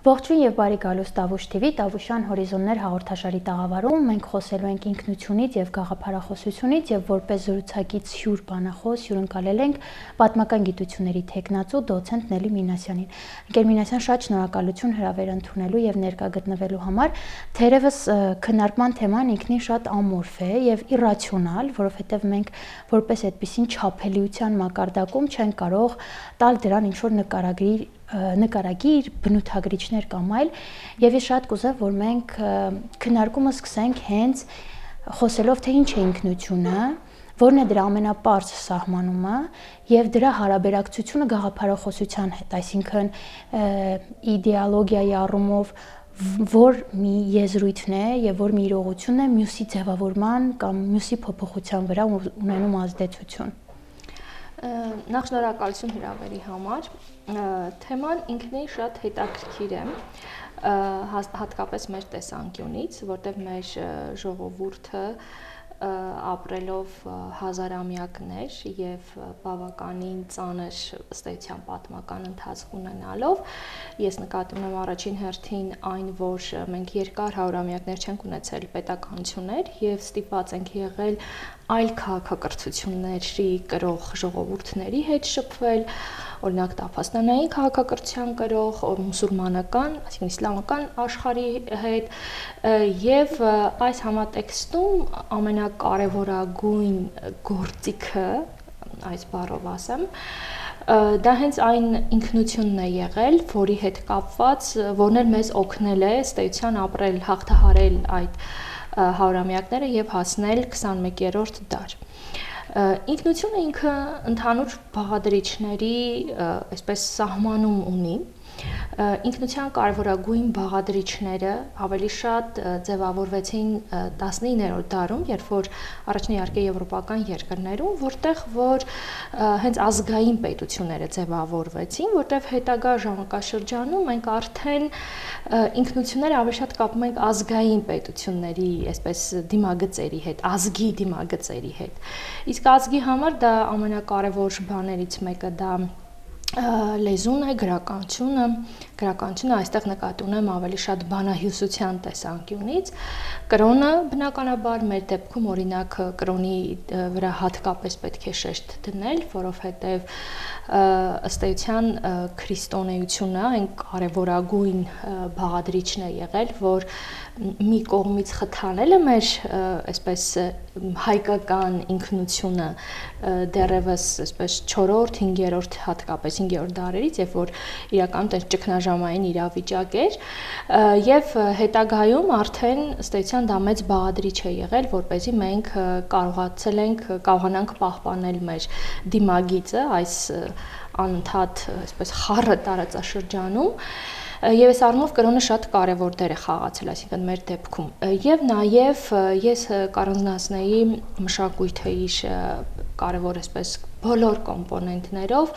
Ողջույն եւ բարի գալուստ Տավուշ TV, Տավուշյան հորիզոններ հաղորդաշարի տաղավարում մենք խոսելու ենք ինքնությունից եւ գաղափարախոսությունից եւ որպես զրուցակից հյուր բանախոս հյուրընկալել ենք պատմական գիտությունների թեկնածու դոցենտ Նելի Մինասյանին։ Ընկեր Մինասյան, շատ շնորհակալություն հրավեր ընդունելու եւ ներկա գտնվելու համար։ Թերևս քննարկման թեման ինքնին շատ ամորֆ է եւ իրացիոնալ, որովհետեւ մենք որպես այդպիսին չափելիության մակարդակում չենք կարող տալ դրան ինչ որ նկարագիր, բնութագրիչներ կամ այլ, եւ ես շատ կուզեմ, որ մենք քննարկումը սկսենք հենց խոսելով թե ինչ է ինքնությունը, որն է դրա ամենապարզ սահմանումը եւ դրա հարաբերակցությունը գաղափարախոսության հետ, այսինքն իդեոլոգիայի առումով որ մի եզրույթն է եւ որ մի իրողությունն է մյուսի ձևավորման կամ մյուսի փոփոխության վրա ունենում ազդեցություն։ Նախ շնորհակալություն հրավերի համար։ Թեման ինքնին շատ հետաքրքիր է, հատկապես մեր տեսանկյունից, որտեղ մեր ժողովուրդը ապրելով հազարամյակներ եւ բավականին ծանր ըստ էության պատմական ընթացք ունենալով, ես նկատում եմ առաջին հերթին այն, որ մենք երկար հարյուրամյակներ չենք ունեցել պետականություններ եւ ստիպված ենք եղել այլ քաղաքակրթությունների կրող ժողովուրդների հետ շփվել, օրինակ տափաստանային քաղաքակրթության կրող, մուսուլմանական, այսինքն իսլամական աշխարհի հետ եւ այս համատեքստում ամենակարևորագույն գործիքը, այս բառով ասեմ, դա հենց այն ինքնությունն է եղել, որի հետ կապված, որն էլ մեզ օգնել է ըստ էության ապրել, հաղթահարել այդ հարյուրամյակները եւ հասնել 21-րդ դար։ Ինքնությունը ինքը ընդհանուր բաղադրիչների այսպես սահմանում ունի։ Ինքնության կարևորագույն բաղադրիչները ավելի շատ ձևավորվեցին 19-րդ դարում, երբ որ առաջին իհարկե եվրոպական երկրներում, որտեղ որ հենց ազգային պետությունները ձևավորվեցին, որտեղ հետագա ժամանակաշրջանում մենք արդեն ինքնությունները ավելի շատ կապում ենք ազգային պետությունների, այսպես դիմագծերի հետ, ազգի դիմագծերի հետ։ Իսկ ազգի համար դա ամենակարևոր բաներից մեկը դա լեզուն է, գրականությունը այստեղ նկատի ունեմ ավելի շատ բանահյուսության տեսանկյունից, կրոնը բնականաբար մեր դեպքում օրինակ կրոնի վրա հատկապես պետք է շեշտ դնել, որովհետև ըստ էության քրիստոնեությունը այն կարևորագույն բաղադրիչն է եղել, որ մի կողմից խթանելը մեր այսպես հայկական ինքնությունը դեռևս այսպես 4-րդ, 5-րդ հատկապես 5-րդ դարերից, երբ որ իրականում տես ճգնաժամային իրավիճակ էր եւ հետագայում արդեն ըստ էության դա մեծ բաղադրիչ է եղել, որպեսզի մենք կարողանանք պահպանել մեր դիմագիծը այս անընդհատ այսպես խառը տարածաշրջանում Եվ այս առումով կրոնը շատ կարևոր դեր է խաղացել, այսինքն մեր դեպքում։ Եվ նաև ես կառանձնացնեի մշակույթը իր կարևոր այսպես բոլոր կոմպոնենտներով,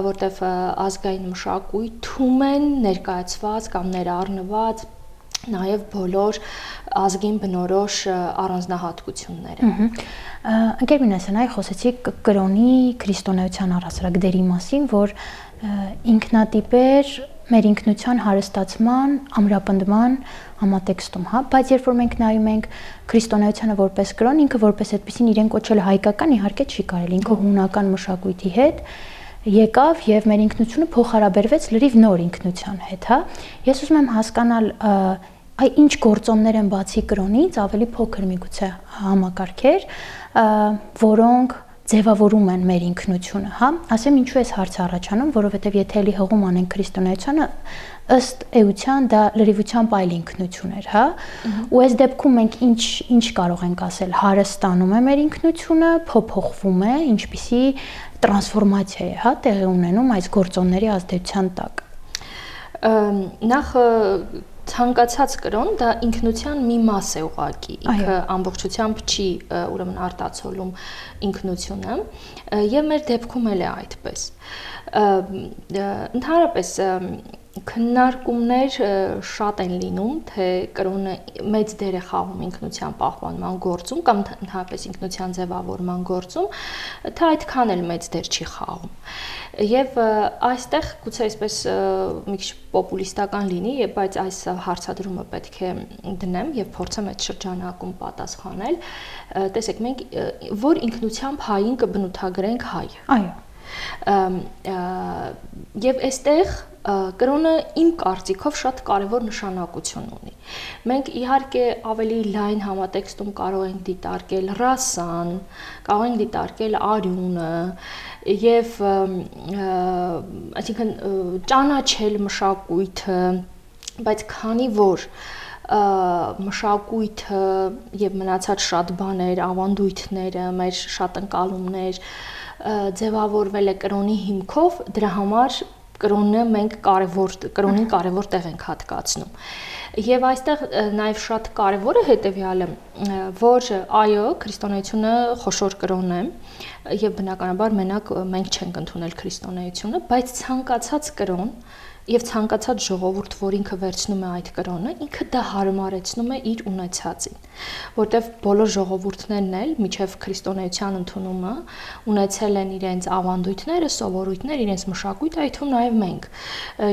որտեղ ազգային մշակույթում են ներկայացված կամ ներառնված նաև բոլոր ազգին բնորոշ առանձնահատկությունները։ Ընկեր Մինասյան, այ խոսեցիք կրոնի քրիստոնեության առասարակ դերի մասին, որ ինքնատիպ էր մեր ինքնության հարստացման, ամրապնդման համատեքստում, հա, բայց երբ որ մենք նայում ենք քրիստոնեությանը որպես կրոն, ինքը որպես այդպեսին իրեն կոչել հայկական, իհարկե չի կարելի, ինքը հունական մշակույթի հետ եկավ եւ մեր ինքնությունը փոխհարաբերվեց լրիվ նոր ինքնության հետ, հա։ Ես ուզում եմ հասկանալ, այ ինչ գործոններ են բացի կրոնից, ավելի փոքր միգուցե համակարգեր, որոնք ձևավորում են մեր ինքնությունը, հա, ասեմ ինչու էս հարցը առաջանում, որովհետև եթե էլի հղում անենք քրիստոնեությանը, ըստ էության դա լրիվությամբ այլ ինքնություն էր, հա, ու այս դեպքում մենք ինչ կարող ենք ասել, հարստանում է մեր ինքնությունը, փոփոխվում է, ինչպիսի տրանսֆորմացիա է, հա, տեղի ունենում այս գործոնների ազդեցության տակ։ Նախ ցանկացած կրոն դա ինքնության մի մաս է ուղղակի, ինքը ամբողջությամբ չի ուրեմն արտացոլում ինքնությունը եւ մեր դեպքում էլ է այդպես։ Ընդհանրապես քննարկումներ շատ են լինում, թե կրոնը մեծ դեր է խաղում ինքնության պահպանման գործում կամ ընդհանրապես ինքնության ձևավորման գործում, թե այդքան էլ մեծ դեր չի խաղում։ Եվ այստեղ գուցե այսպես մի քիչ պոպուլիստական լինի, բայց այս հարցադրումը պետք է դնեմ եւ փորձեմ այդ շրջանակում պատասխանել։ Տեսեք, մենք որ ինքնությամբ հային կբնութագրենք հայ։ Այո։ Եվ այստեղ կրոնը իմ կարծիքով շատ կարևոր նշանակություն ունի։ Մենք իհարկե ավելի լայն համատեքստում կարող ենք դիտարկել ռասան, կարող ենք դիտարկել արյունը եւ այսինքն ճանաչել մշակույթը, բայց քանի որ մշակույթը եւ մնացած շատ բաներ, ավանդույթները, մեր շատ ընկալումներ ձևավորվել է կրոնի հիմքով, դրա համար կրոնին կարևոր տեղ ենք հատկացնում։ Եվ այստեղ նաև շատ կարևոր է հետևյալը, որ այո, քրիստոնեությունը խոշոր կրոն է եւ բնականաբար մենակ մենք չենք ընդունել քրիստոնեությունը, բայց ցանկացած կրոն եւ ցանկացած ժողովուրդ, որ ինքը վերցնում է այդ կրոնը, ինքը դա հարմարեցնում է իր ունեցածին, որտեվ բոլոր ժողովուրդներն էլ միջև քրիստոնեության ընդունումը ունեցել են իրենց ավանդույթները, սովորույթներ, իրենց մշակույթը, այդ թվում նաեւ մենք։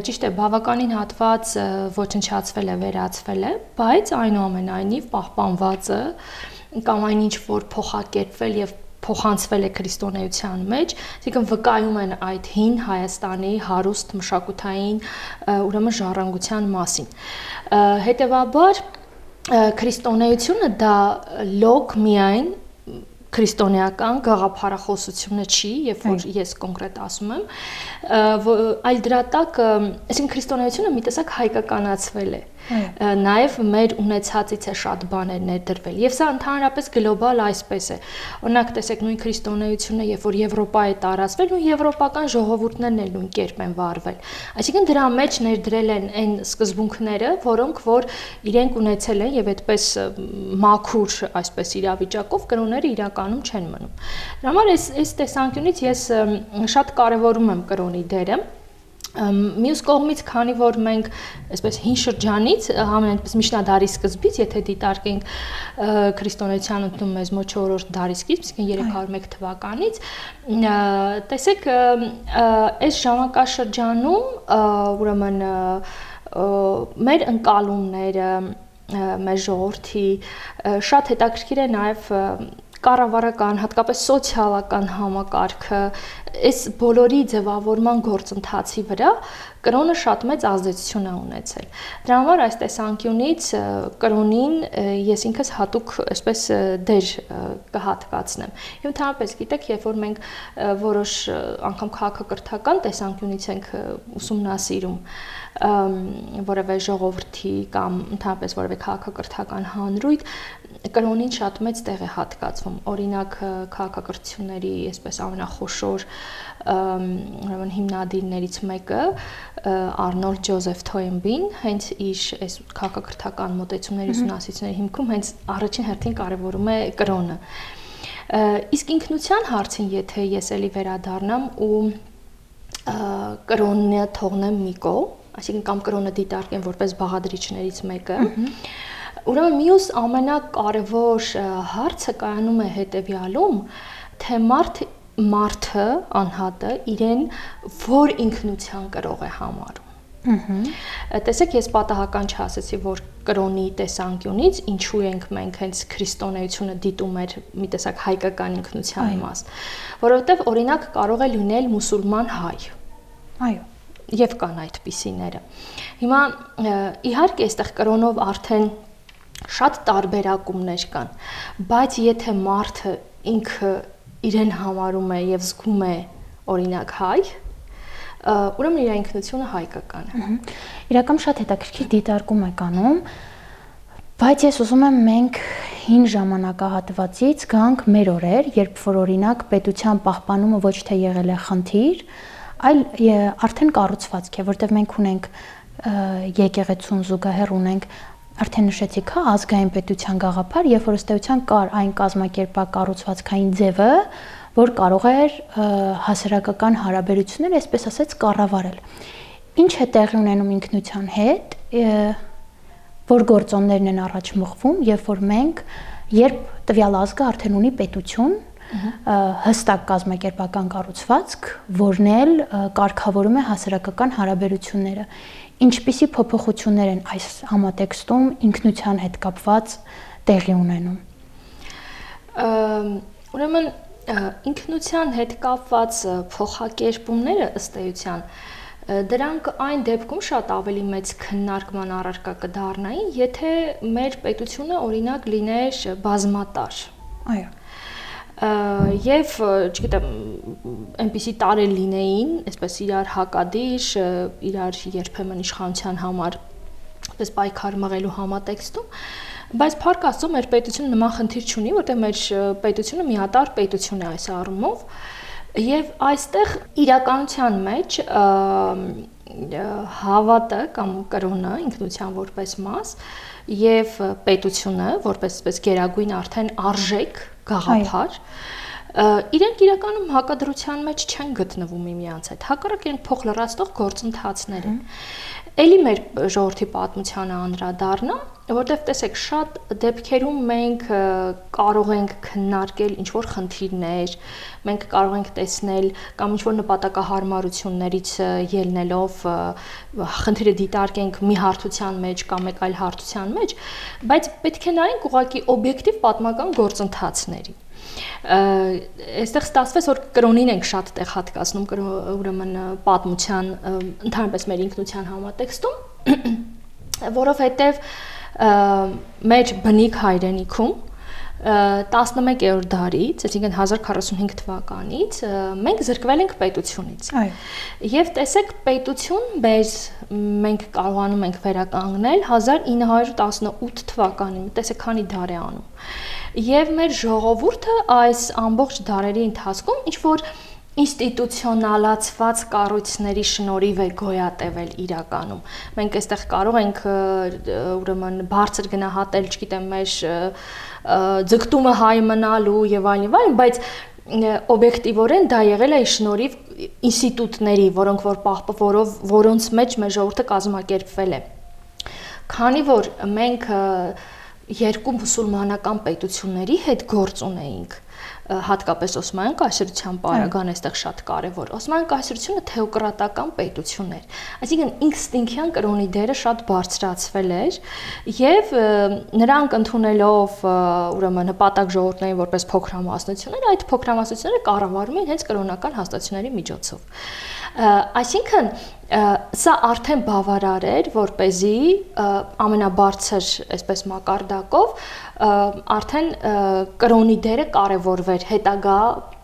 Ճիշտ է, բավականին հատված ոչնչացվել է, վերացվել է, բայց այնուամենայնիվ պահպանված է կամ այնինչ որ փոխակերպվել եւ փոխանցվել է քրիստոնեության մեջ, այսինքն վկայում են այդ հին Հայաստանի հարուստ մշակութային ուրեմն ժառանգության մասին։ Հետևաբար քրիստոնեությունը դա լոկ միայն քրիստոնեական գաղափարախոսությունը չի, երբ որ ես կոնկրետ ասում եմ, այլ դրա տակ, այսինքն քրիստոնեությունը մի տեսակ հայկականացվել է։ Նաև մեր ունեցածից է շատ բաներ ներդրվել։ Եվ սա ընդհանրապես գլոբալ այսպես է։ Օրինակ, տեսեք, նույն քրիստոնեությունը, երբ որ Եվրոպա է տարածվել, նույն եվրոպական ժողովուրդներն էլ նույն կերպ են վարվել։ Այսինքն դրա մեջ ներդրել են այն սկզբունքները, որոնք որ իրենք ունեցել են եւ այդպես մաքուր այսպես իրավիճակով կրոնները իրականում չեն մնում։ Դրա համար այս տեսանկյունից ես շատ կարևորում եմ կրոնի դերը։ Մյուս կողմից, քանի որ մենք այսպես հին շրջանից, համենայնպես միջնադարի սկզբից, եթե դիտարկենք քրիստոնեության ընդունումը մեզ մոտ 4-րդ դարի սկիզբ, իսկ 301 թվականից, տեսեք, այս ժամանակաշրջանում ուրեմն մեր ընկալումները, մեր ժողովրդի շատ հետաքրքիր է նաև կառավարական, հատկապես սոցիալական համակարգը, այս բոլորի ձևավորման գործընթացի վրա կրոնը շատ մեծ ազդեցություն է ունեցել։ Դրա համար այս տեսանկյունից կրոնին ես ինքս հատուկ այսպես դեր կհատկացնեմ։ Եվ ընդհանրապես գիտեք, երբ որ մենք որոշ անգամ քաղաքակրթական տեսանկյունից ենք ուսումնասիրում որևէ ժողովրդի կամ ընդհանրապես որևէ քաղաքակրթական հանրույթ, կրոնին շատ մեծ տեղ է հատկացվում։ Օրինակ քաղաքակրթությունների այսպես ամենախոշոր հիմնադիրներից մեկը Արնոլդ Ջոզեֆ Թոյնբին հենց իր այս քաղաքակրթական մոտեցումների ուսումնասիրությունների հիմքում հենց առաջին հերթին կարևորում է կրոնը։ Իսկ ինքնության հարցին, եթե ես էլի վերադառնամ ու կրոնը թողնեմ մի կողմ, այսինքն կամ կրոնը դիտարկեմ որպես բաղադրիչներից մեկը, ուրեմն մյուս ամենակարևոր հարցը կայանում է հետևյալում, թե մարդը անհատը իրեն որ ինքնության կրող է համարում։ Տեսեք, ես պատահական չասեցի, որ կրոնի տեսանկյունից ինչու ենք մենք հենց քրիստոնեությունը դիտում էր մի տեսակ հայկական ինքնության մաս, որովհետև օրինակ կարող է լինել մուսուլման հայ։ Այո։ Եվ կան այդպիսիները։ Հիմա իհարկե այստեղ կրոնով արդեն շատ տարբերակումներ կան, բայց եթե մարդը ինքը իրեն համարում է եւ զգում է օրինակ հայ, ուրեմն իր ինքնությունը հայկական է։ Իրական շատ հետաքրքիր դիտարկում եք անում, բայց ես ուզում եմ մենք հին ժամանակահատվածից գանք մեր օրեր, երբ որ օրինակ պետության պահպանումը ոչ թե եղել է խնդիր, այլ արդեն կառուցվածք է, որտեղ մենք ունենք եկեղեցուն զուգահեռ ունենք արդեն նշեցիք, հա, ազգային պետության գաղափար, երբ որ ըստ էության կար այն կազմակերպակառուցվածքային ձևը, որ կարող էր հասարակական հարաբերությունները, այսպես ասած, կառավարել։ ինչ է տեղի ունենում ինքնության հետ, որ գործոններն են առաջ մղվում, երբ տվյալ ազգը արդեն ունի պետություն, հստակ կազմակերպական կառուցվածք, որն էլ կարգավորում է հասարակական հարաբերությունները։ Ինչպիսի փոփոխություններ են այս համատեքստում ինքնության հետ կապված տեղի ունենում։ Ուրեմն ինքնության հետ կապված փոխակերպումները ըստ էության դրանք այն դեպքում շատ ավելի մեծ քննարկման առարկա կդառնային, եթե մեր պետությունը օրինակ լիներ բազմատար։ Այո։ Եվ, չգիտեմ, այնպիսի տարեր լինեին, այսպես իրար հակադիր, իրար երբեմն իշխանության համար այսպես պայքար մղելու համատեքստում, բայց փառք Աստծո մեր պետությունը նման խնդիր չունի, որտեղ մեր պետությունը միատար պետություն է այս առումով, եւ այստեղ իրականության մեջ հավատը կամ կրոնը ինքնության որպես մաս եւ պետությունը որպես գերագույն արդեն արժեք գաղափար իրենք իրականում հակադրության մեջ չեն գտնվում միմյանց հետ, հակառակ իրենք փոխլրացնող գործընթացներ են։ Էլի մեր ժողովրդի պատմությանը անդրադառնա, որտեղ տեսեք շատ դեպքերում մենք կարող ենք քննարկել ինչ-որ խնդիրներ, մենք կարող ենք տեսնել կամ ինչ-որ նպատակահարմարություններից ելնելով խնդիրը դիտարկենք մի հարթության մեջ կամ մեկ այլ հարթության մեջ, բայց պետք է նայենք ուղղակի օբյեկտիվ պատմական գործընթացների։ Այստեղ ստացվեց, որ կրոնին ենք շատ տեղ հատկացնում, ուրեմն պատմության, ընդհանրապես մեր ինքնության համատեքստում, որովհետև մեր բնիկ հայրենիքում 11-րդ դարից, այսինքն 1045 թվականից մենք զրկվել ենք պետությունից։ Եվ տեսեք, պետություն մենք կարողանում ենք վերականգնել 1918 թվականին, տեսեք քանի դար է անում։ Եվ մեր ժողովուրդը այս ամբողջ դարերի ընթացքում ինչ-որ ինստիտուցիոնալացված կառույցների շնորհիվ է գոյատևել իրականում։ Մենք այստեղ կարող ենք ուրեմն բարձր գնահատել, չգիտեմ, մեր ձգտումը հայ մնալու եւ այլն, բայց օբյեկտիվորեն դա եղել է շնորհիվ ինստիտուտների, որոնց մեջ մեր ժողովուրդը կազմակերպվել է։ Քանի որ մենք երկու մուսուլմանական պետությունների հետ գործ ունեինք, հատկապես Օսմանյան կայսրության պարագան այստեղ շատ կարևոր։ Օսմանյան կայսրությունը թեոկրատական պետություն էր, այսինքն ինստինկտյան կրոնի դերը շատ բարձրացվել էր եւ նրանք ընդունելով ուրեմն նպատակ ժողովուրդներին որպես փոքրամասնություններ, այդ փոքրամասնությունները կառավարում էին հենց կրոնական հաստատությունների միջոցով։ Այսինքն սա արդեն բավարար էր, որպեսզի ամենաբարձր այսպես մակարդակով արդեն կրոնի դերը կարևորվեր հետագա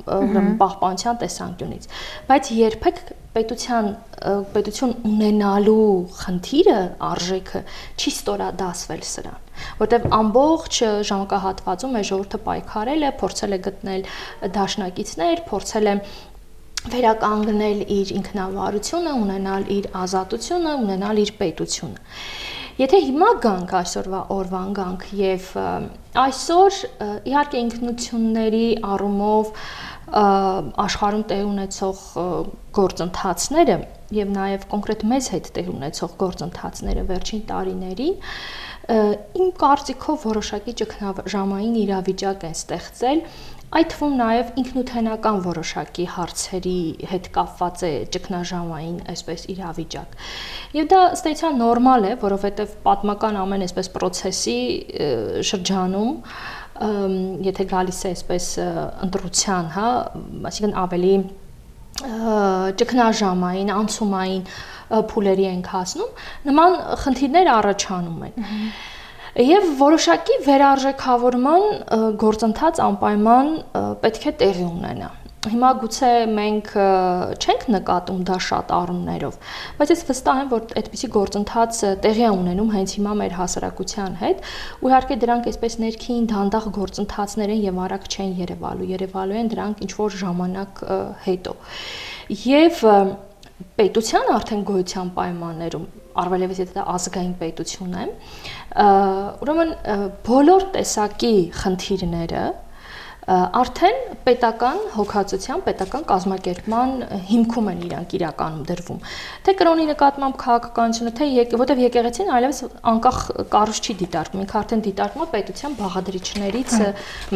պահպանության տեսանկյունից, բայց երբեք պետություն ունենալու խնդիրը, արժեքը չի ստորադասվել սրան, որտեղ ամբողջ ժամանակահատվածում մեր ժողովուրդը պայքարել է, փորձել է գտնել դաշնակիցներ, փորձել է վերականգնել իր ինքնավարությունը, ունենալ իր ազատությունը, ունենալ իր պետությունը։ Եթե հիմա գանք այսօրվա օրվան գանք եւ այսօր իհարկե ինքնությունների առումով աշխարհում տեղի ունեցող գործընթացները եւ նաեւ կոնկրետ մեզ հետ տեղի ունեցող գործընթացները վերջին տարիներին իմ կարծիքով որոշակի ճգնաժամային իրավիճակ են ստեղծել, այդ թվում նաև ինքնութենական որոշակի հարցերի հետ կապված է ճգնաժամային այսպես իրավիճակ։ Եվ դա ըստ էության նորմալ է, որովհետև պատմական ամեն այսպես process-ի շրջանում, եթե գալիս է այսպես ընտրության, հա, այսինքն ավելի ճգնաժամային, անցումային փուլերի ենք հասնում, նման խնդիրներ առաջանում են։ Եվ որոշակի վերարժեքավորման գործընթաց անպայման պետք է տեղի ունենա։ Հիմա գուցե մենք չենք նկատում դա շատ առումներով, բայց ես վստահ եմ, որ այդպիսի գործընթաց տեղի է ունենում հենց հիմա մեր հասարակության հետ, ու իհարկե դրանք այսպես ներքին դանդաղ գործընթացներ են եւ արագ չեն երևալու են դրանք ինչ-որ ժամանակ հետո։ Եվ պետության արդեն գոյության պայմաններում, առավելևս եթե դա ազգային պետություն է, ուրեմն բոլոր տեսակի խնդիրները արդեն պետական հոգացության, պետական կազմակերպման հիմքում են իրանք իրականում դրվում։ Թե կրոնի նկատմամբ քաղաքականությունը, թե որտեղ եկեղեցին այլևս անկախ կառույց չի դիտարկում, ինքը արդեն դիտարկում է պետության բաղադրիչներից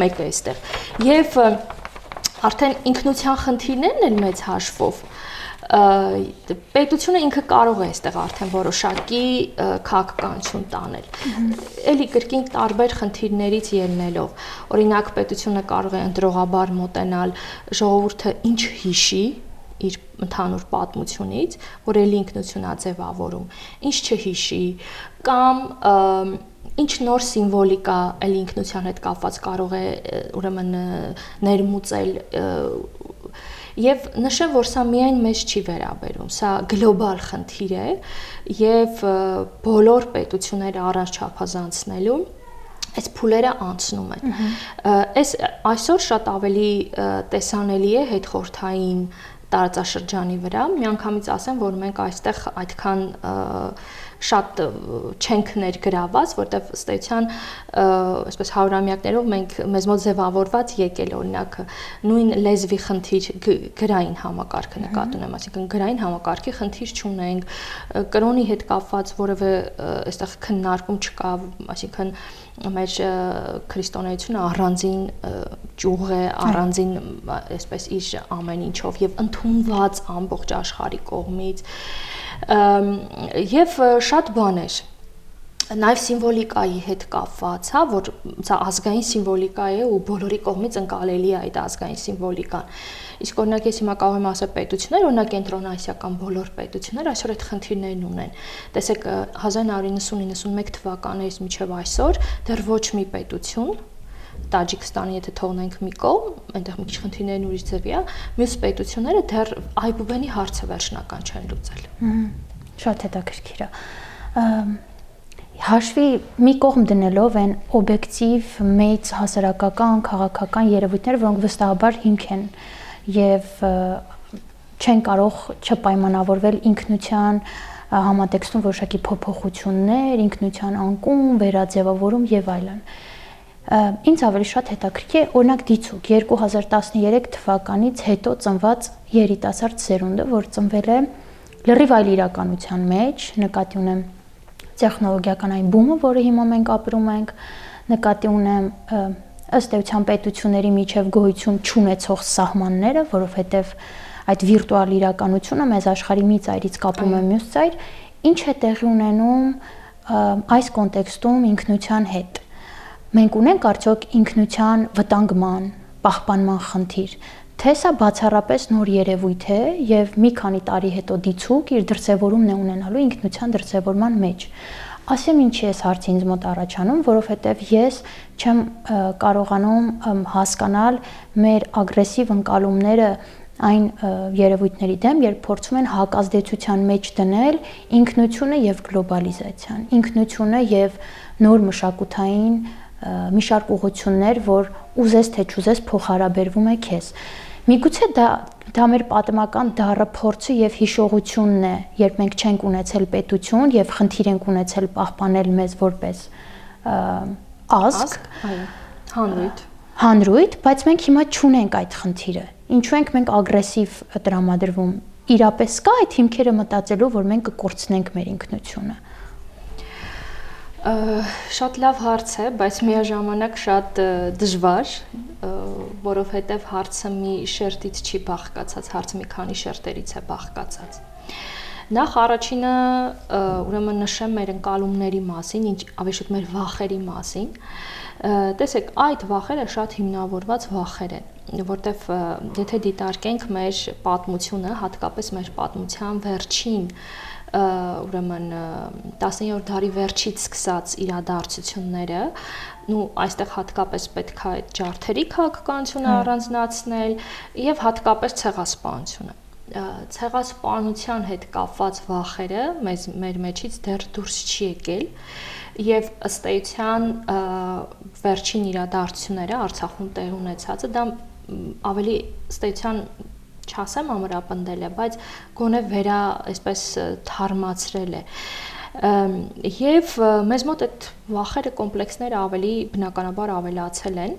մեկը այստեղ։ Եվ արդեն ինքնության խնդիրներն էլ մեծ հաշվով պետությունը ինքը կարող է այստեղ արդեն որոշակի քաղաքականություն տանել։ Էլի կրկին տարբեր խնդիրներից ելնելով, օրինակ պետությունը կարող է ընտրողաբար մոտենալ ժողովուրդը ինչ հիշի իր ընդհանուր պատմությունից, որ էլի ինքնություն է ձևավորում, ինչ չհիշի, կամ ինչ նոր սիմվոլիկա էլի ինքնության հետ կապված կարող է ուրեմն ներմուծել Եվ նշեմ, որ սա միայն մեզ չի վերաբերում, սա գլոբալ խնդիր է եւ բոլոր պետությունները առանց չափազանցնելու այս փուլերը անցնում են։ Այսօր շատ ավելի տեսանելի է հետխորհրդային տարածաշրջանի վրա, միանգամից ասեմ, որ մենք այստեղ այդքան շատ չենք ներգրաված, որտեղ ըստ էության այսպես հարյուրամյակներով մենք մեզ մոտ ձևավորված եկել օրինակ նույն լեզվի խնդիր գրային համակարգը նկատի ունեմ, այսինքն գրային համակարգի խնդիր չունենք, կրոնի հետ կապված որևէ այստեղ քննարկում չկա, այսինքն մեր քրիստոնեությունը առանձին ճյուղ է, առանձին այսպես իր ամեն ինչով եւ ընդունված ամբողջ աշխարհի կողմից եւ շատ բաներ նաև սիմվոլիկայի հետ կապված, հա, որ սա ազգային սիմվոլիկա է ու բոլորի կողմից ընկալելի է այդ ազգային սիմվոլիկան։ Իսկ օրինակ ես հիմա կարող եմ ասել պետություններ, օրինակ կենտրոնասիական բոլոր պետություններ այսօր այդ խնդիրներն ունեն։ Տեսեք 1990-91 թվականներից մինչև այսօր դեռ ոչ մի պետություն Տաջիկստանի եթե թողնենք մի կողմ, այնտեղ մի քիչ խնդիրներն ուրիշ ձևի է, մյուս պետությունները դեռ այբուբենի հարցը վերջնական չեն լուծել։ Շատ հետաքրքիր է։ Հաշվի մի կողմ դնելով են օբյեկտիվ մեծ հասարակական, քաղաքական երևույթներ, որոնք վստահաբար հիմք են եւ չեն կարող չպայմանավորվել ինքնության համատեքստում որոշակի փոփոխություններ, ինքնության անկում, վերաձևավորում եւ այլն։ Ինձ ավելի շատ հետաքրքիր է օրինակ դիցուկ 2013 թվականից հետո ծնված երիտասարդ սերունդը, որ ծնվել է լրիվ այլ իրականության մեջ, նկատի ունեմ տեխնոլոգիական այն բումը, որը հիմա մենք ապրում ենք, նկատի ունեմ ըստ էության պետությունների միջև գոյություն չունեցող սահմանները, որովհետև այդ վիրտուալ իրականությունը մեզ աշխարհի մի ծայրից կապում է մյուս ծայր, ինչ է տեղի ունենում այս կոնտեքստում ինքնության հետ։ Մենք ունենք արդյոք ինքնության վտանգման, պահպանման խնդիր, թե սա բացառապես նոր երևույթ է եւ մի քանի տարի հետո դիցուկ իր դրսևորումն է ունենալու ինքնության դրսևորման մեջ։ Ասեմ ինչի է հարցը ինձ մոտ առաջանում, որովհետեւ ես չեմ կարողանում հասկանալ մեր ագրեսիվ ընկալումները այն երևույթների դեմ, երբ փորձում են հակազդեցության մեջ դնել ինքնությունը եւ գլոբալիզացիան, ինքնությունը եւ նոր մշակութային մի շարք ուղղություններ, որ ուզես թե չուզես փոխհարաբերվում է քեզ։ Միգուցե դա մեր պատմական դառը փորձը եւ հիշողությունն է, երբ մենք չենք ունեցել պետություն եւ խնդիր ենք ունեցել պահպանել մեզ որպես ազգ, հանրույթ, բայց մենք հիմա չունենք այդ խնդիրը։ Ինչու ենք մենք ագրեսիվ տրամադրվում։ Իրապես կա այդ հիմքերը մտածելու, որ մենք կկորցնենք մեր ինքնությունը։ Շատ լավ հարց է, բայց միաժամանակ շատ դժվար, որովհետև հարցը մի շերտից չի բաղկացած, հարցը մի քանի շերտերից է բաղկացած։ Նախ առաջինը ուրեմն նշեմ մեր ընկալումների մասին, ավելի շուտ մեր վախերի մասին։ Տեսեք, այդ վախերը շատ հիմնավորված վախեր են, որտեվ եթե դիտարկենք մեր պատմությունը, հատկապես մեր պատմության վերջին ուրեմն 10-րդ դարի վերջից սկսած իրադարձությունները, այստեղ հատկապես պետք է այդ ջարդերի քաղաքականությունը առանձնացնել եւ հատկապես ցեղասպանությունը։ Ցեղասպանության հետ կապված վախերը մեր մեջից դեռ դուրս չի եկել եւ ըստ էության վերջին իրադարձությունները Արցախում տեղ ունեցածը դա ավելի ըստ էության չասեմ ամրապնդել է, բայց գոնե այսպես թարմացրել է։ Եվ մեզ մոտ այդ վախերը կոմպլեքսները ավելի բնականաբար ավելացել են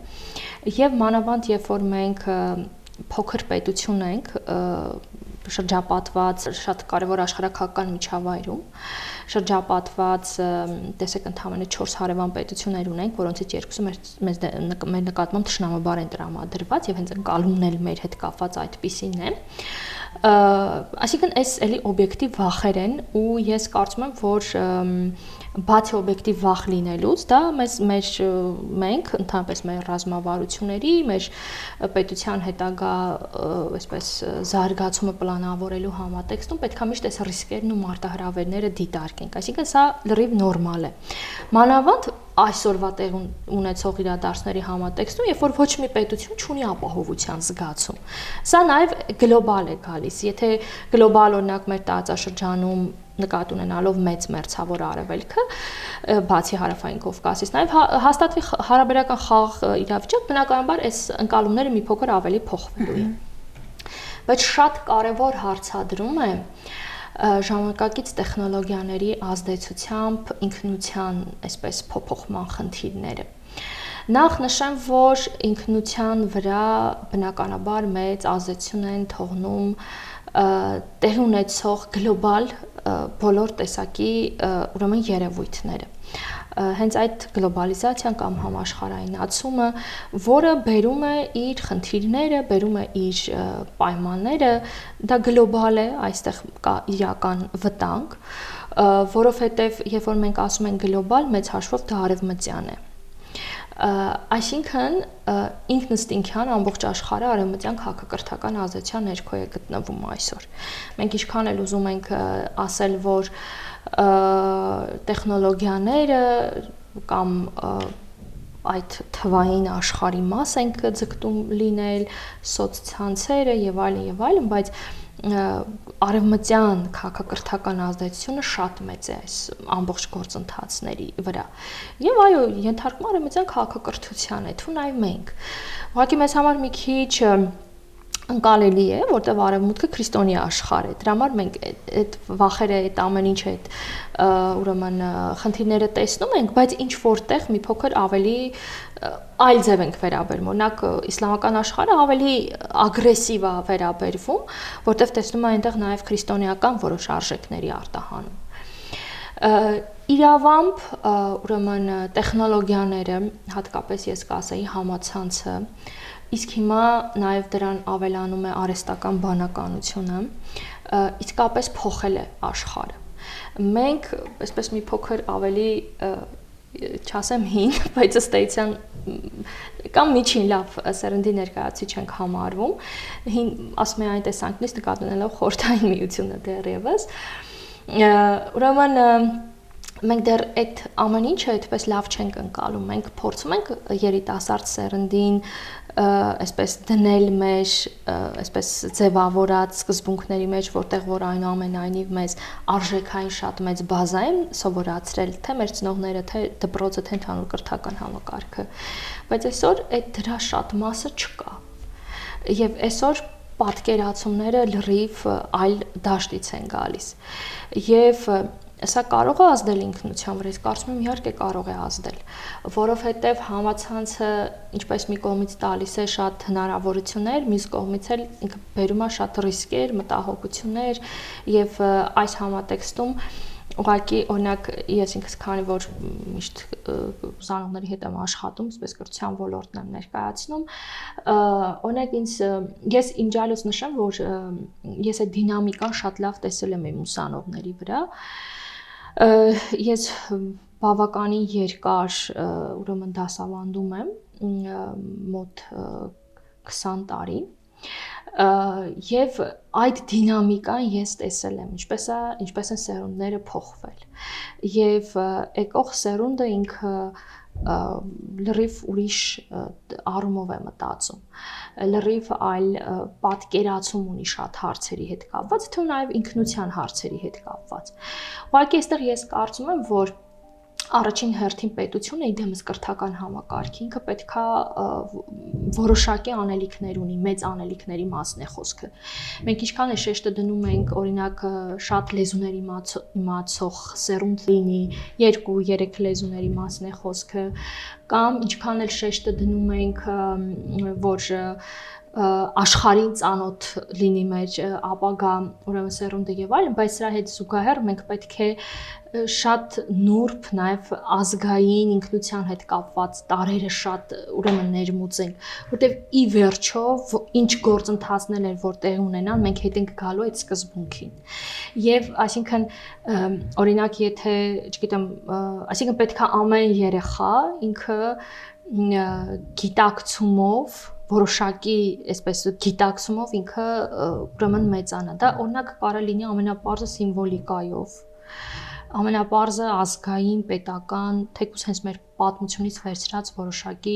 Եվ մանավանդ երբ որ մենք փոքր պետություն ենք, շրջապատված շատ կարևոր աշխարհակական միջավայրում, շրջապատված, տեսեք, ընդամենը 4 հարևան պետություններ ունենք, որոնցից երկուսը մեր նկատմամբ թշնամաբար են տրամադրված եւ հենց ընկալումն էլ մեր հետ կապված այդպիսին է։ Այսինքն այս էլի օբյեկտիվ վախեր են ու ես կարծում եմ, որ բացի օբյեկտիվ վախ լինելուց, դա մենք ընդհանրապես մեր ռազմավարությունների, մեր պետության հետագա այսպես զարգացումը պլանավորելու համատեքստում պետք է միշտ այս ռիսկերն ու մարտահրավերները դիտարկենք։ Այսինքն սա լրիվ նորմալ է։ Մանավանդ այսօրվա տեղ ունեցող իրադարձների համատեքստում, երբ որ ոչ մի պետություն չունի ապահովության զգացում։ Սա նաև գլոբալ է գալիս։ Եթե գլոբալ օրինակ մեր տարածաշրջանում նկատի ունենալով մեծ մերձավոր արևելքը, բացի հարավային Կովկասից, նաև հաստատվի հարաբերական խաղաղ իրավիճակ, բնականաբար այս ընկալումները մի փոքր ավելի փոխվելու են։ Բայց շատ կարևոր հարցադրում է ժամանակակից տեխնոլոգիաների ազդեցությամբ ինքնության այսպես փոփոխման խնդիրները։ Նախ նշեմ, որ ինքնության վրա բնականաբար մեծ ազդեցություն են թողնում տեղի ունեցող գլոբալ բոլոր տեսակի ուրեմն երևույթները։ Հենց այդ գլոբալիզացիան կամ համաշխարհայնացումը, որը բերում է իր խնդիրները, բերում է իր պայմանները, դա գլոբալ է, այստեղ կա իրական վտանգ, որովհետև երբ որ մենք ասում ենք գլոբալ, մեծ հաշվով դա արևմտյան է։ Այսինքն ինքնըստինքյան ամբողջ աշխարհը արևմտյան քաղաքակրթական ազդեցության ներքո է գտնվում այսօր։ Մենք ինչքան էլ ուզում ենք ասել, որ տեխնոլոգիաները կամ այդ թվային աշխարհի մաս ենք ձգտում լինել, սոցցանցերը եւ այլն, բայց արևմտյան քաղաքակրթական ազդեցությունը շատ մեծ է այս ամբողջ գործընթացների վրա։ Եվ այո, ենթարկում արևմտյան քաղաքակրթության է, թու նայ մենք։ Ուղղակի մեզ համար մի քիչ ընկալելի է, որտեղ արևմուտքը քրիստոնյա աշխարհ է։ Դրա համար մենք այդ վախերը, այդ ամեն ինչը, այդ ուրեմն խնդիրները տեսնում ենք, բայց ինչ որտեղ մի փոքր ավելի այլ ձև ենք վերաբերում։ Օրինակ իսլամական աշխարհը ավելի ագրեսիվ է վերաբերվում, որտեղ տեսնում է այնտեղ նաև քրիստոնեական որոշ արժեքների արտահանում։ Իրավամբ, ուրեմն տեխնոլոգիաները, հատկապես ես կասեի համացանցը, իսկ հիմա նաև դրան ավելանում է արհեստական բանականությունը, իսկապես փոխել է աշխարհը։ Մենք, այսպես մի փոքր ավելի, չասեմ հին, բայց ըստ էության կամ միջին լավ սերնդի ներկայացուցիչ ենք համարվում, հին ասում եմ այն տեսանկյունից նկատի ունելով խորհրդային միությունը դեռևս, ուրեմն մենք դեռ այդ ամեն ինչը այդպես լավ չենք ընկալում, մենք փորձում ենք երիտասարդ սերնդին այսպես դնել մեր այսպես ձևավորած սկզբունքների մեջ, որտեղ որ այնուամենայնիվ մեզ արժեքային շատ մեծ բազա են սովորացրել թե մեր ծնողները, թե դպրոցը, թե ընդհանուր կրթական համակարգը, բայց այսօր այդ դրա շատ մասը չկա։ Եվ այսօր պատկերացումները լրիվ այլ դաշտից են գալիս։ Եվ սա կարող է ազդել ինքնության վրա, ես կարծում եմ իհարկե կարող է ազդել, որովհետև համացանցը ինչպես մի կողմից տալիս է շատ հնարավորություններ, մյուս կողմից էլ ինքը բերում է շատ ռիսկեր, մտահոգություններ եւ այս համատեքստում ուղղակի օրինակ ես ինքս քանի որ միշտ ուսանողների հետ եմ աշխատում, այսպես կրթության ոլորտն եմ ներկայացնում, օրինակ ես իմջալուց նշեմ, որ ես այդ դինամիկան շատ լավ տեսել եմ իմ ուսանողների վրա։ Ես բավականին երկար ուրեմն դասավանդում եմ, մոտ 20 տարի, եւ այդ դինամիկան ես տեսել եմ, ինչպես են սերունդները փոխվել, եւ եկող սերունդը ինքը լրիվ ուրիշ առումով է մտածում, լրիվ այլ պատկերացում ունի շատ հարցերի հետ կապված, թե նաև ինքնության հարցերի հետ կապված։ Ուղղակի այստեղ ես կարծում եմ, որ առաջին հերթին պետությունը իդեմս կրթական համակարգ ինքը պետքա որոշակի անելիքներ ունի, մեծ անելիքների մասն է խոսքը։ Մենք ինչքան է շեշտը դնում ենք, օրինակ, շատ լեզուներ իմացող սերունդ լինի, 2-3 լեզուների մասն է խոսքը, կամ ինչքան էլ շեշտը դնում ենք, որ աշխարհին ծանոթ լինի մեր ապագա ուրեմն սերունդը եւ այլն, բայց սրա հետ զուգահեռ մենք պետք է շատ նուրբ նաև ազգային ինքնության հետ կապված տարերը շատ ուրեմն ներմուծենք, որտեվ ի վերջո ինչ գործընթացներ էր որ տեղ ունենան, մենք հետ ենք գալու այդ սկզբունքին։ Եվ այսինքն օրինակ եթե, չգիտեմ, այսինքն պետքա ամեն երեխա ինքը գիտակցումով որոշակի, այսպես գիտակցումով ինքը ուրեմն մեծանա։ Դա օրինակ կարող է լինի ամենապարզը սիմվոլիկայով, ամենապարզը ազգային, պետական, թեկուզ հենց մեր պատմությունից վերցրած որոշակի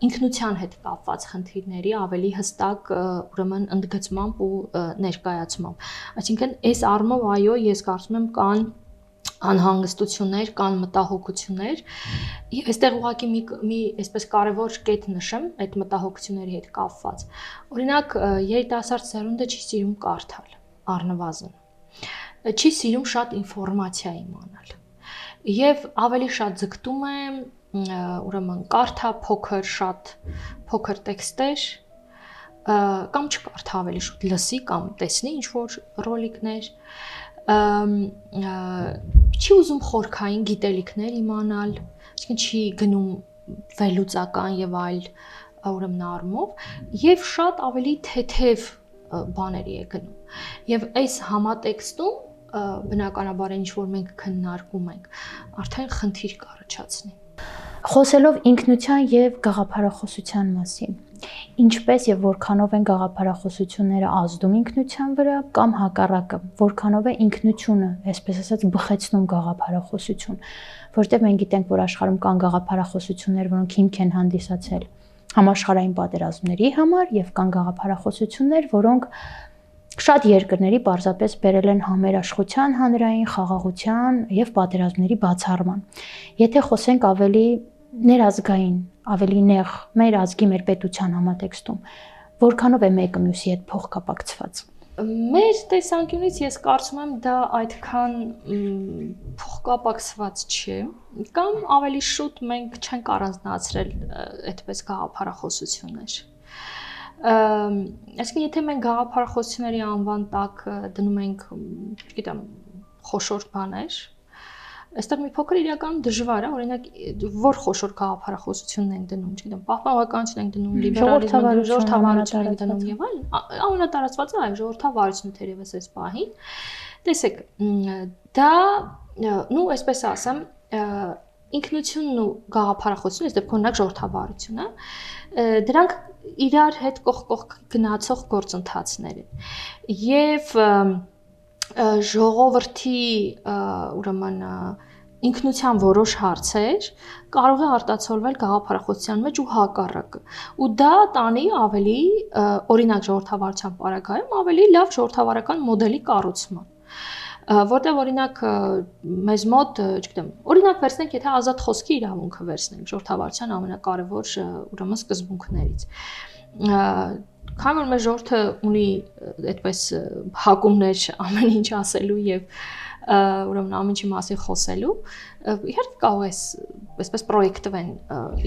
ինքնության հետ կապված խնդիրների ավելի հստակ ուրեմն ընդգծմամբ ու ներկայացմամբ։ Այսինքն այս առումով այո, ես կարծում եմ կան անհանգստություններ, կան մտահոգություններ, եւ այստեղ ուղղակի մի այսպես կարևոր կետ նշեմ այդ մտահոգությունների հետ կապված։ Օրինակ, երիտասարդ սերունդը չի սիրում կարդալ, առնվազն։ Չի սիրում շատ ինֆորմացիա իմանալ։ Եվ ավելի շատ ձգտում է ուրեմն կարդա շատ փոքր տեքստեր, կամ չկարդա ավելի շուտ լսի կամ տեսնի ինչ-որ ռոլիկներ, չի ուզում խորքային գիտելիքներ իմանալ, այսինքն չի գնում վերլուծական եւ այլ ուրեմն առումով եւ շատ ավելի թեթև բաների է գնում։ Եվ այս համատեքստում բնականաբար ինչ որ մենք քննարկում ենք, արդեն խնդիր կառաջացնի։ Խոսելով ինքնության եւ գաղափարախոսության մասին, ինչպես եւ որքանով են գաղափարախոսությունները ազդում ինքնության վրա կամ հակառակը, որքանով է ինքնությունը, այսպես ասած, բխեցնում գաղափարախոսություն, որտեղ մենք գիտենք, որ աշխարհում կան գաղափարախոսություններ, որոնք հիմք են հանդիսացել համաշխարհային պատերազմների համար եւ կան գաղափարախոսություններ, որոնք շատ երկրների պարզապես բերել են համերաշխության, հանրային խաղաղության եւ պատերազմների բացառման։ Եթե խոսենք ավելի ներազգային, ավելի նեղ մեր ազգի, մեր պետության համատեքստում, որքանով է մեկը մյուսի հետ փոխկապակցված։ Մեր տեսանկյունից ես կարծում եմ դա այդքան փոխկապակցված չէ, կամ ավելի շուտ մենք չենք առանձնացրել այդպես գաղափարախոսություններ։ Այսինքն եթե մենք գաղափարախոսությունների անվան տակ դնում ենք, չգիտեմ, խոշոր բաներ, այստեղ մի փոքր իրականում դժվար է, օրինակ որ խոշոր գաղափարախոսությունն ենք դնում, չգիտեմ, պահպանողականություն ենք դնում, լիբերալիզմ, ժողովրդավարություն ենք դնում եւ այլն, ամենատարածվածը այո, ժողովրդավարությունը թերևս այս պահին։ Տեսեք, դա, նու այսպես ասեմ, ինքնությունն ու գաղափարախոսությունը, այս դեպքում օրինակ ժողովրդավարությունը, դրանք իրար հետ կողք գնացող գործընթացներ են։ Եվ ժողովրդի ուրեմն ինքնության որոշ հարցեր կարող է արտացոլվել գաղափարախոսության մեջ ու հակառակը։ Ու դա տանի ավելի, օրինակ ժողովրդավարության պարագայում ավելի լավ ժողովրդավարական մոդելի կառուցման։ Որտեղ օրինակ մեզ մոտ, չգիտեմ, օրինակ վերցնենք, եթե ազատ խոսքի իրավունքը վերցնենք, ժողովրդավարության ամենակարևոր ուրեմն սկզբունքներից։ Քանի որ մեր ժողովուրդը ունի այդպես հակումներ ամեն ինչ ասելու եւ ուրեմն ամեն ինչի մասին խոսելու, իհարկե կարող է այսպես պրոյեկտվեն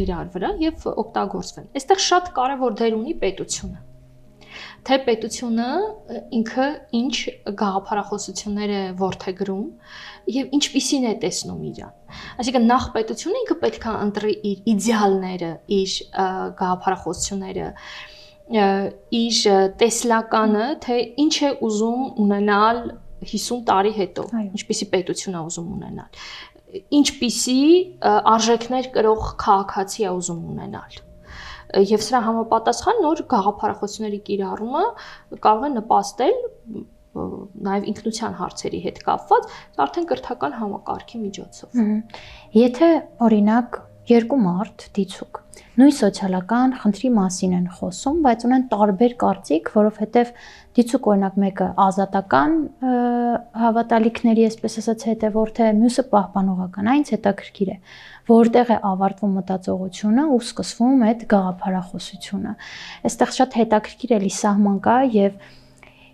իրար վրա եւ օգտագործվեն։ Այստեղ շատ կարեւոր դեր ունի պետությունը։ Թե պետությունը ինքը ինչ գաղափարախոսություններ է որդեգրում եւ ինչպիսին է տեսնում իրան։ Այսինքն նախ պետությունը ինքը պետք է ընտրի իր իդեալները, իր գաղափարախոսությունները, իր տեսլականը, թե ինչ է ուզում ունենալ 50 տարի հետո, ինչպիսի պետություն է ուզում ունենալ, ինչպիսի արժեքներ կրող քաղաքացի է ուզում ունենալ։ Եվ սրա համապատասխան նոր գաղափարախոսությունների կիրառումը կարող է նպաստել նաև ինքնության հարցերի հետ կապված արդեն կրթական համակարգի միջոցով։ Եթե օրինակ երկու մարդ դիցուկ նույն սոցիալական խնդրի մասին են խոսում, բայց ունեն տարբեր կարծիք, որովհետև դիցուկ օրինակ մեկը ազատական հավատալիքների, այսպես ասած, հետևորդ է, մյուսը պահպանողական, այնց հետաքրքիր է, որտեղ է ավարտվում մտածողությունը ու սկսվում այդ գաղափարախոսությունը։ Այստեղ շատ հետաքրքիր էլի սահման կա եւ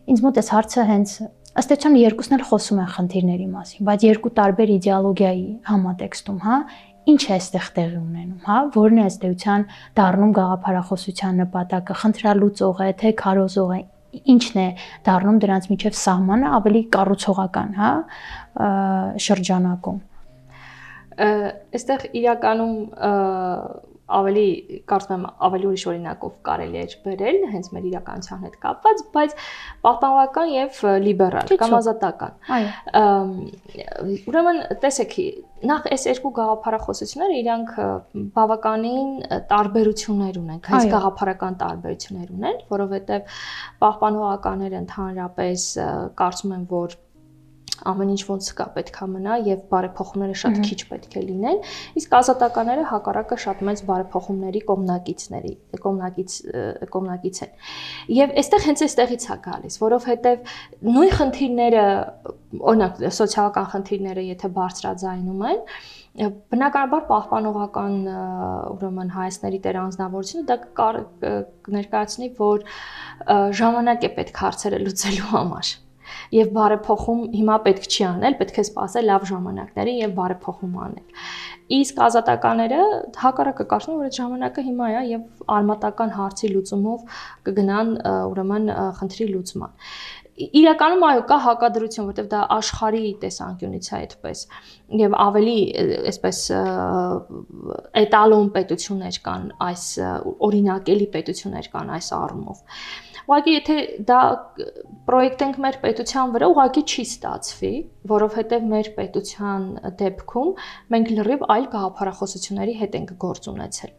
ինձ մոտ էս հարցը հենց ըստ էության երկուսն էլ խոսում են խնդիրների մասին, բայց երկու տարբեր իդեոլոգիայի համատեքստում, հա, ինչ է այստեղ տեղի ունենում, հա, որն է ըստ էության դառնում գաղափարախոսության նպատակը, խնդրալուծող է, թե քարոզող է, ինչն է դառնում դրանց միջև սահմանը ավելի կառուցողական, հա, շրջանակում։ Այստեղ իրականում ավելի կարծում եմ ավելի ուրիշ օրինակով կարելի է բերել հենց մեր իրականության հետ կապված, բայց պահպանողական եւ լիբերալ կամ ազատական։ Այո։ Ուրեմն տեսեք, նախ այս երկու գաղափարախոսությունները իրանք բավականին տարբերություններ ունեն, հենց գաղափարական տարբերություններ ունեն, որովհետեւ պահպանողականները ընդհանրապես կարծում են, որ ամեն ինչ ոնց կա պետք է մնա եւ բարեփոխումները շատ քիչ պետք է լինեն, իսկ ազատականները հակառակը շատ մեծ բարեփոխումների կողմնակից են։ Եվ այստեղ հենց այստեղից է գալիս, որովհետեւ նույն խնդիրները, օրինակ սոցիալական խնդիրները, եթե բարձրաձայնում են, բնականաբար պահպանողական ուրեմն հայացքների տեր անձնավորությունը դա կներկայացնի, որ ժամանակ է պետք հարցերը լուծելու համար։ Եվ բարեփոխում հիմա պետք չի անել, պետք է սպասել լավ ժամանակներին եւ բարեփոխում անել։ Իսկ ազատականները հակառակը կարծում են, որ այդ ժամանակը հիմա է եւ արմատական հարցի լուծումով կգնան ուրեմն խնդրի լուծման։ Իրականում այո, կա հակադրություն, որտեղ դա աշխարհի տեսանկյունից է այդպես եւ ավելի այսպես էտալոն պետություններ կան, այս օրինակելի պետություններ կան այս առումով։ Ուղղակի եթե դա պրոյեկտենք մեր պետության վրա, ուղղակի չի ստացվի, որովհետև մեր պետության դեպքում մենք լրիվ այլ գաղափարախոսությունների հետ ենք գործ ունեցել։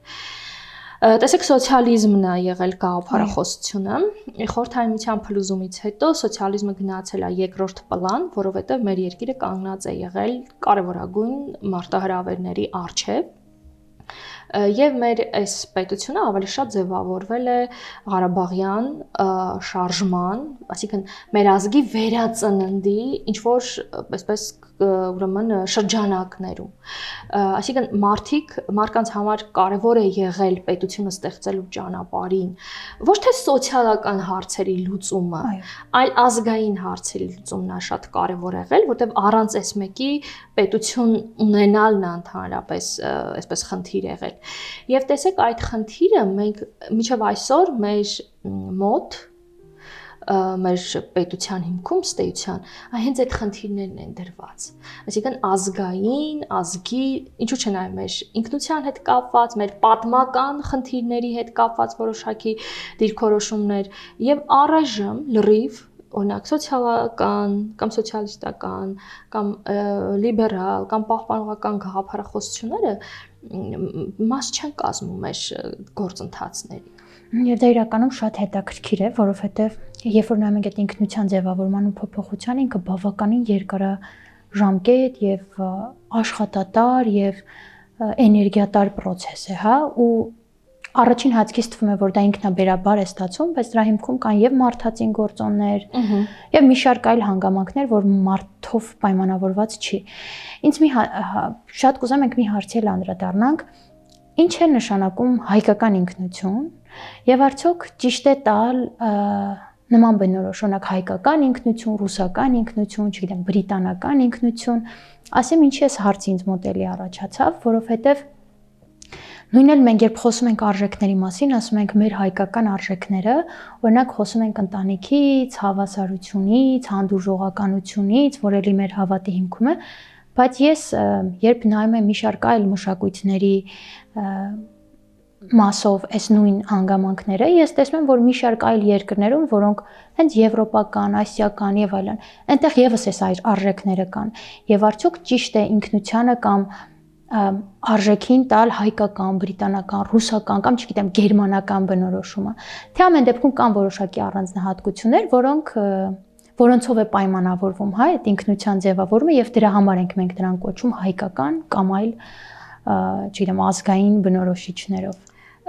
Տեսեք, սոցիալիզմն է եղել գաղափարախոսությունը, Խորհրդային Միության փլուզումից հետո սոցիալիզմը գնացել է երկրորդ պլան, որովհետև մեր երկիրը կանգնած է եղել կարևորագույն մարտահրավերների առջև։ Եվ մեր այս պետությունը ավելի շատ ձևավորվել է Ղարաբաղյան շարժման, այսինքն մեր ազգի վերածննդի ինչ որ այսպես ուրեմն շրջանակներում։ Այսինքն մարդկանց համար կարևոր է եղել պետությունը ստեղծելու ճանապարհին ոչ թե սոցիալական հարցերի լուծումը, այլ ազգային հարցերի լուծումն է շատ կարևոր եղել, որտեղ առանց այս մեկի պետություն ունենալն է ընդհանրապես այսպես խնդիր եղել։ Եվ տեսեք, այդ խնդիրը մենք մինչև այսօր մեր մոտ մեր պետության հիմքում ստեյության հենց այդ խնդիրներն են դրված։ Այսինքն ազգային, ազգի, ինչու՞ չէ նաև մեր ինքնության հետ կապված, մեր պատմական խնդիրների հետ կապված որոշակի դիրքորոշումներ եւ առայժմ լրիվ օրինակ սոցիալական կամ սոցիալիստական կամ լիբերալ կամ պահպանողական գաղափարախոսությունները մաս չեն կազմում մեր գործընթացների։ Եվ դա իրականում շատ հետաքրքիր է, որովհետև երբ որ նայում ենք այդ ինքնության ձևավորման ու փոփոխության, ինքը բավականին երկարաժամկետ եւ աշխատատար եւ էներգիատար process է, հա, ու առաջին հատկից թվում է, որ դա ինքնաբերաբար է ստացվում, բայց դրա հիմքում կան եւ մարդածին գործոններ, եւ մի շարք այլ հանգամանքներ, որ մարդով պայմանավորված չի։ Ինձ շատ կուզեմ ենք մի հարցի անդրադառնանք, ինչ է նշանակում հայկական ինքնություն եւ արդյոք ճիշտ է տալ նման բնորոշ, օրինակ հայկական ինքնություն, ռուսական ինքնություն, չգիտեմ, բրիտանական ինքնություն, ասեմ ինչի էս հարցը ինձ մոտ էլի առաջացավ, որովհետեւ նույնն էլ մենք երբ խոսում ենք արժեքների մասին, ասում ենք մեր հայկական արժեքները, օրինակ խոսում ենք ընտանիքից, հավասարությունից, հանդուրժողականությունից, որ էլի մեր հավատի հիմքում է, բայց ես երբ նայում եմ մի շարք այլ մշակույթների մասով այս նույն հանգամանքները, ես տեսնում եմ, որ մի շարք այլ երկրներում, որոնք հենց եվրոպական, ասիական եւ այլն, այնտեղ եւս այս արժեքները կան։ Եվ արդյոք ճիշտ է ինքնությանը կամ արժեքին տալ հայկական, բրիտանական, ռուսական կամ չգիտեմ, գերմանական բնորոշումը։ Թե ամեն դեպքում կան որոշակի առանձնահատկություններ, որոնցով է պայմանավորվում, հա, այդ ինքնության ձևավորումը եւ դրա համար ենք մենք դրան կոչում հայկական կամ այլ, չգիտեմ, ազգային բնորոշիչներով։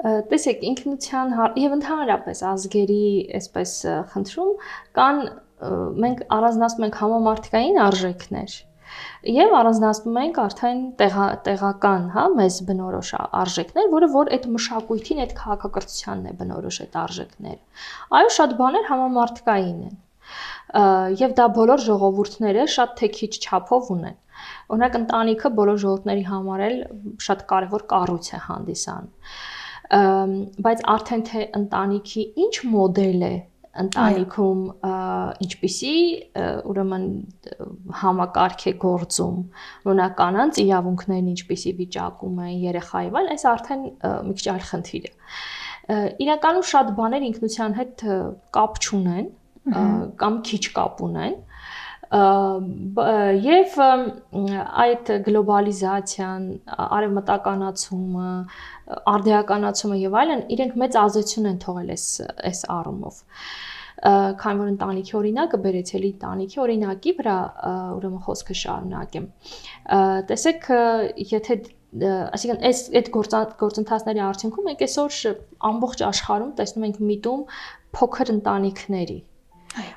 Տեսեք, ինքնության եւ ընդհանրապես ազգերի այսպես խնդրում կան մենք առանձնացնում ենք համամարտկային արժեքներ եւ առանձնացնում ենք արդեն տեղական, հա, մեզ բնորոշ արժեքներ, որ այդ մշակույթին, այդ քաղաքակրթությանն է բնորոշ այդ արժեքները։ Այո, շատ բաներ համամարտկային են։ Եվ դա բոլոր ժողովուրդները շատ թե քիչ չափով ունեն։ Օրինակ ընտանիքը բոլոր ժողովուրդների համար էլ շատ կարևոր կառույց է հանդիսանում։ Բայց արդեն թե ընտանիքի ինչ մոդել է ընտանիքում, ինչպիսի ուրեմն համակարգ է գործում, օրինակ կանանց իրավունքներն ինչպիսի վիճակում են, երեխայի, այլ այս արդեն մի քիչ այլ խնդիր է։ Իրականում շատ բաներ ինքնության հետ կապ չունեն կամ քիչ կապ ունեն եւ այդ գլոբալիզացիան, արևմտականացումը, արդիականացումը եւ այլն իրենք մեծ ազդեցություն են թողել այս առումով։ Քանի որ ընտանիքի օրինակը բերեց էլի ընտանիքի օրինակի վրա ուրեմն խոսքը շարունակեմ։ Տեսեք, եթե այսինքն այդ գործընթացների արդյունքում մենք այսօր ամբողջ աշխարհում տեսնում ենք միտում փոքր ընտանիքների,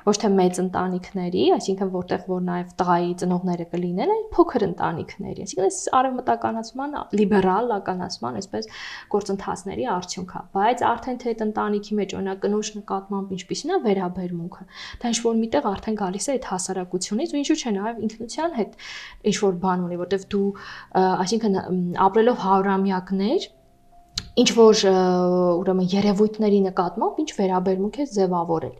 ոչ թե մեծ ընտանիքների, այսինքն որտեղ որ նաև տղայի ծնողները կլինեն, այլ փոքր ընտանիքների, այսինքն այս արևմտականացման, լիբերալականացման, այսպես գործընթացների արդյունք է, բայց արդեն թե այդ ընտանիքի մեջ օրինակ կնոջ նկատմամբ ինչպիսին է վերաբերմունքը, դա ինչ որ միտեղ արդեն գալիս է այդ հասարակությունից ու ինչու՞ չէ նաև ինքնության հետ ինչ որ բան ունի, որտեղ դու այսինքն ապրելով հարյուրամյակներ ինչ որ ուրեմն երևույթների նկատմամբ ինչ վերաբերմունք է ձևավորել։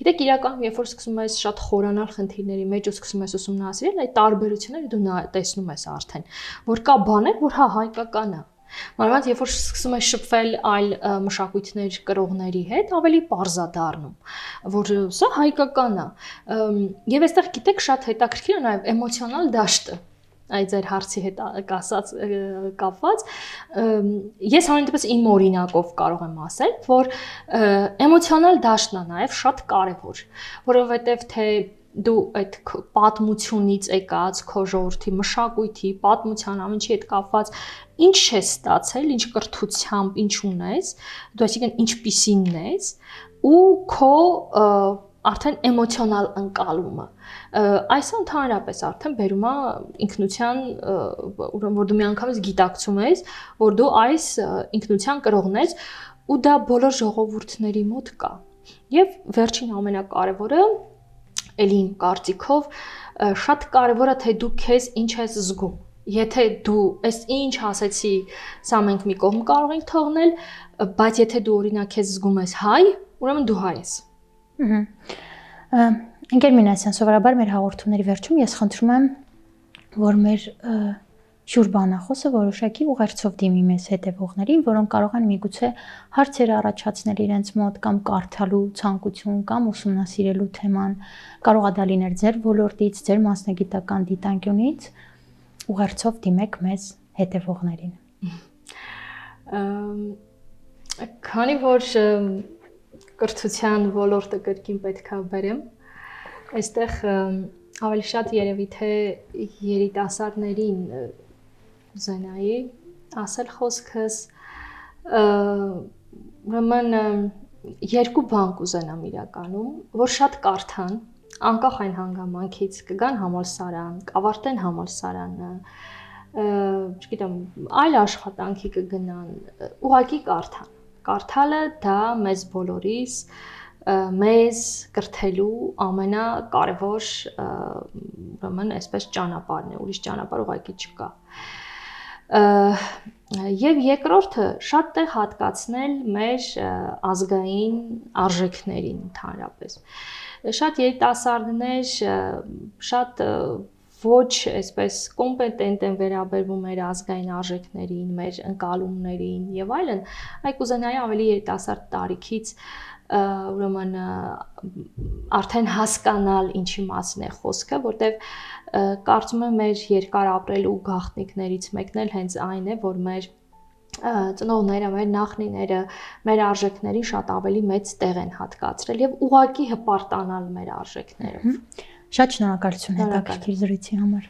Գիտեք, իրականում երբ որ սկսում ես շատ խորանալ խնդիրների մեջ ու սկսում ես ուսումնասիրել, այդ տարբերությունները դու տեսնում ես արդեն, որ կա բաներ, որ հա հայկական է։ Մանավանդ երբ որ սկսում ես շփվել այլ մշակույթներ կրողների հետ, ավելի պարզ է դառնում, որ սա հայկական է։ Եվ այստեղ գիտեք, շատ հետաքրքիր է նաև էմոցիոնալ դաշտը։ Այդ ձեր հարցի հետ կապված, ես համենայնպես իմ օրինակով կարող եմ ասել, որ էմոցիոնալ դաշտն է նաև շատ կարևոր, որովհետև թե դու այդ պատմությունից եկած քո ժողովրդի մշակույթի, պատմության ամենի հետ կապված ինչ ես ստացել, ինչ կրթությամբ, ինչ ունես, դու այսինքն ինչպիսին ես ու քո արդեն էմոցիոնալ ընկալումը։ Այս ընդհանրապես արդեն բերում է ինքնության, որ դու միանգամից գիտակցում ես, որ դու այս ինքնության կրողն ես ու դա բոլոր ժողովուրդների մոտ կա։ Եվ վերջին ամենակարևորը, ելի իմ կարծիքով, շատ կարևոր է թե դու քեզ ինչ ես զգում։ Եթե դու այս ինչ ասեցի, սա մենք մի կողմ կարող ենք թողնել, բայց եթե դու օրինակ քեզ զգում ես հայ, ուրեմն դու հայ ես։ Ընկեր Մինասյան, սովորաբար մեր հաղորդումների վերջում ես խնդրում եմ, որ մեր շուր բանախոսը որոշակի ուղերձով դիմի մեզ հետևողներին, որոնք կարող են միգուցե հարցեր առաջացնել իրենց մոտ կամ կարդալու ցանկություն կամ ուսումնասիրելու թեման, կարող է դա լինել ձեր ոլորտից, ձեր մասնագիտական դիտանկյունից, ուղերձով դիմեք մեզ հետևողներին։ Քանի որ կրթության ոլորտը կրկին պետք է բերեմ, այստեղ ավելի շատ երևի թե երիտասարդներին զենայի ասել խոսքս, ուրեմն երկու բան կուզենամ իրականում, որ շատ կարդան, անկախ այն հանգամանքից կգան համալսարան, կավարտեն համալսարանը, չգիտեմ, այլ աշխատանքի կգնան, ուղղակի կարդան։ Կարդալը դա մեզ բոլորիս, մեզ կրթելու ամենակարևոր ուրեմն այսպես ճանապարհն է, ուրիշ ճանապարհ ուղղակի չկա։ Եվ երկրորդը շատ տեղ հատկացնել մեր ազգային արժեքներին ընդհանրապես։ Շատ երիտասարդներ շատ ոչ այսպես կոմպետենտ են վերաբերվում մեր ազգային արժեքներին, մեր ընկալումներին եւ այլն, այլ կուզենայի ավելի երիտասարդ տարիքից ուրեմն արդեն հասկանալ ինչի մասին է խոսքը, որտեվ կարծում եմ մեր երկար ապրելու գաղտնիքներից մեկն էլ հենց այն է, որ մեր ծնողները, մեր նախնիները մեր արժեքներին շատ ավելի մեծ տեղ են հատկացրել եւ ուղղակի հպարտանալ մեր արժեքներով։ Շատ շնորհակալություն հետաքրքիր զրույցի համար։